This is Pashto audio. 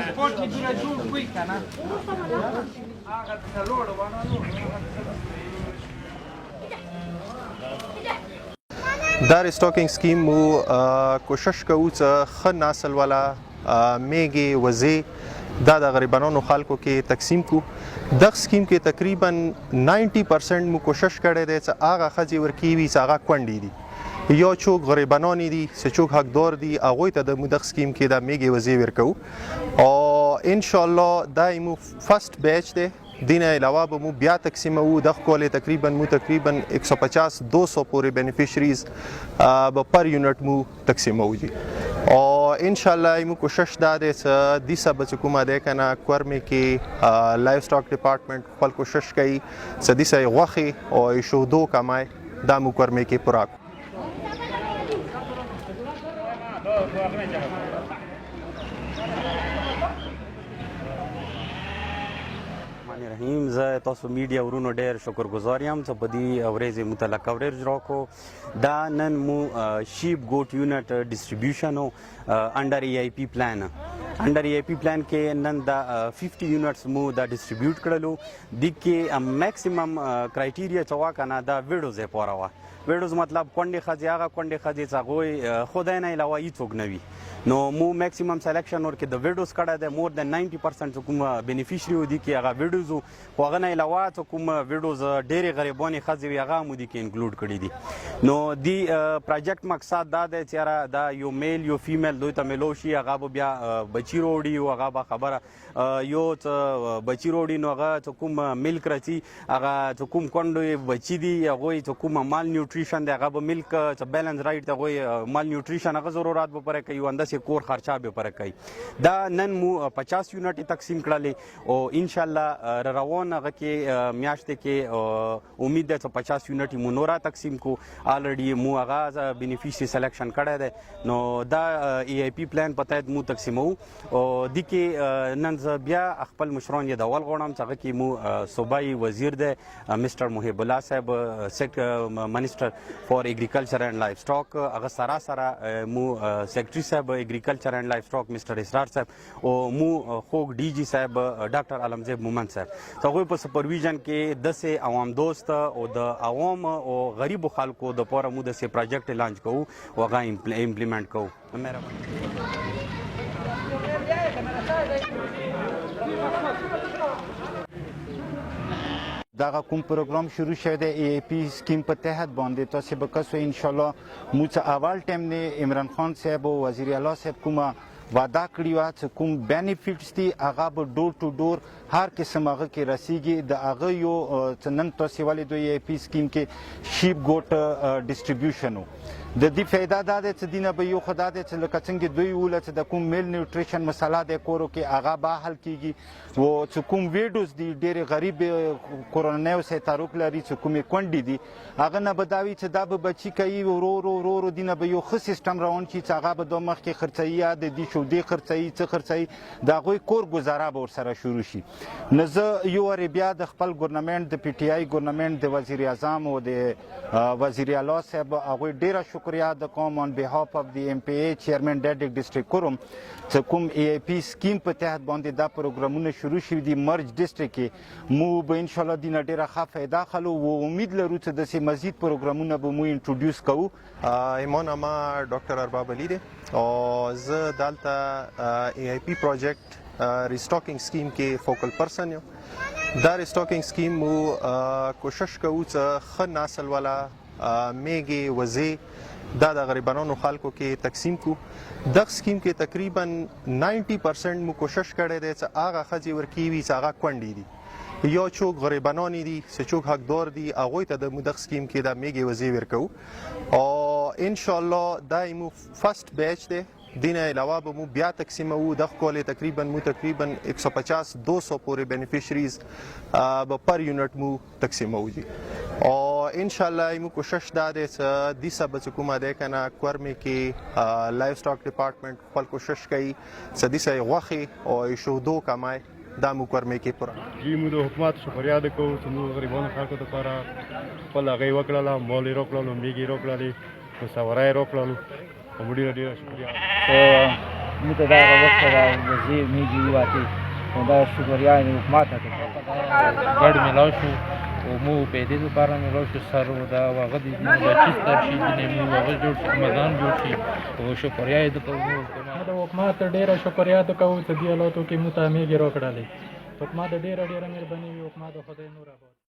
ترانسپورټ دونه جوړ کوي که نه هغه څلور دا ریسټاکینګ سکیم مو کوشش کوو چې ښه نسل والا میږې وزې دا د غریبانو خلکو کې تقسیم کو دغه سکیم کې تقریبا 90% مو کوشش کړی دی چې هغه ښځې ورکوي چې هغه کونډې دي یا څوک غریبانان دي چې څوک حقدار دي هغوی ته د دغه سکیم کې د میږې وزې ورکوو او انشاءالله دا مو فرست بیچ دی دین علاوه به مو بیا تقسیموو دغه کال تقریبا 150-200 پورې بینیفیشریز به پر یونٹ مو تقسیموو جی او انشاءالله مو کوشش دا دی چې دیسه به چې کومه دی که نه کورمې کې لایو سټاک ډپارټمنټ خپل کوشش کوي چې دیسه یې غوښې او یې شهدو کمای دا مو کورمې کې پوره کړو رحیم زه تاسو میډیا ورونو ډېر شکرګزار یم چې په دې ورځې متعلق کوریج راکړو دا نن مو شیپ ګوټ یونٹ ډسټریبیوشن و انډر ای آی پی پلان انډر ای آی پی پلان کې نن دا 50 یونټس مو دا ډسټریبیوټ کړلو دې کې میکسیمم کرایټیریا چې وا که نه دا ویډوز یې پوره وه ویډوز مطلب کونډې ښځې هغه کونډې ښځې چې هغوی خدای نه علاوه هېڅوک نه وي نو مو میکسیمم سلیکشن ورکې د ویډوز کړی دی مور دین 90% چې کوم بینیفیشري و دي کې هغه ویډوز و خو هغه نه علاوه چې کوم ویډوز ډېرې غریبانې ښځې وي هغه هم دي کې انکلوډ کړي دي نو دې پروجیکټ مقصد دا دی چې یاره دا یو میل یو فیمیل دوی ته میلو شي هغه به بیا بچي روړي او هغه به خبره یو څه بچي روړي نو هغه چې کوم ملک راځي هغه چې کوم کونډې بچي دي هغوی چې کوم مال نیوټریشن دی هغه به ملک چې بیلنس رایټ دی هغوی مال نیوټریشن هغه ضرورات به پوره کوي انداسې کور خرچه به پوره کوي دا نن مو 50 یونټ تقسیم کړلې او انشاءالله روان هغه کې میاشتې کې امید ده چې 50 یونټ مو نوره تقسیم کو الریډي مو هغه بینیفیشري سلیکشن کړی دی نو دا ای آی پی پلان په تحت مو تقسیمو او دې کې نن زه بیا خپل مشران یې د اول غواړم چې هغه کې مو صوبایي وزیر دی مسټر محب الله صاحب منسټر فار ایګریکلچر اینڈ لایف سټاک هغه سره مو سیکرټري صاحب ایګریکلچر اینڈ لایف سټاک مسټر اسرار صاحب او مو خوږ ډي جي صاحب ډاکټر عالمزیب مومند صاحب هغوی په سپرویژن کې داسې عوام دوست او د عوام او غریبو خلکو دپاره مو داسې پروجیکټ لانچ کوو او هغه امپلیمنټ کوو دغه کوم پروګرام شروع شوی دی ای ای پی سکیم په تحت باندې تاسو به کسو ان شاء الله مو څه اول ټایم نه عمران خان صاحب او وزیر اعلی صاحب کومه وعده کړې وه چې کوم بینیفیټس دي هغه به ډور ټو ډور هر قسم هغه کې رسیږي د هغه یو چې نن تاسو ولې د ای ای پی سکیم کې شیپ ګوټ ډسټریبیوشن و د دې فایده دا ده چې دینه به یو خدا ده چې لکه څنګه دوی وله چې د کوم میل نیوټریشن مسله د کورو کې هغه به حل کیږي او چې کوم ویډوز دي ډېرې غریب کورنیو سره تعلق لري چې کومې کونډې دي هغه نه به دا وي چې دا به بچي کوي ورو ورو دینه به یو ښه سیسټم روان شي چې هغه به د مخکې خرڅوي یا د دې شودې خرڅوي څه خرڅوي د هغوی کور ګزاره به ورسره شروع شي نو زه یو وارې بیا د خپل ګورنمنټ د پی ټي آی ګورنمنټ د وزیر اعظم او د وزیر اعلی صاحب هغوی ډېره شکریه د کوم on behalf of the MPA چیرمن ډیډیک ډسټریکټ کوروم چې کوم ای آی پی سکیم په تحت باندې دا پروګرامونه شروع شوي دي مرج ډسټریکټ کې مو به انشاءالله دینه ډېره ښه فایده اخلو و امید لرو چې داسې مزید پروګرامونه به مو انټروډیوس کوو ایما نامه ډاکټر ارباب علي دی او زه دلته ای آی پی پروجیکټ ریسټاکینګ سکیم کې فوکل پرسن یم دا ریسټاکینګ سکیم مو کوشش کوو چې ښه نسل والا میږې وزې دا د غریبانو خلکو کې تقسیم کو دغه سکیم کې تقریبا 90% مو کوشش کړی دی چې هغه ښځې ورکوي چې هغه کونډې دي یا څوک غریبانان دي چې څوک حقدار دي هغوی ته د دغه سکیم کې د میږې وزې ورکوو او انشاءالله دا مو فرست بیچ دی دین علاوه به مو بیا تقسیموو دغه کال تقریبا 150-200 پورې بینیفیشریز به پر یونٹ مو تقسیموو جی او انشاءالله مو کوشش دا دی چې دیسه به چې کومه دی که نه کورمې کې لایو سټاک ډپارټمنټ خپل کوشش کوي چې دیسه یې غوښې او یې شهدو کمای دا مو کورمې کې پوره دوی مو د حکومت شکریه ادا کوو چې موږ غریبانو خلکو دپاره خپل هغه یې وکړله مال یې راکړلو میږې یې راکړلې مصوره یې راکړلو ډېره ډېره شکریه موږ ته دا هغه وخت سره وزیر میږي وواتې نو دا شکریا یې حکومت ته ګډ میلاو شو او مو پیدې لپاره میلاو شو سر دا هغه د بچي ستر شي د مو هغه جوړ شي مدان جوړ شي او شکریا یې د حکومت ډېره شکریا ته کوو چې دې حالاتو کې موږ ته میږي راکړلې حکومت ډېره مهرباني وي حکومت خدای نور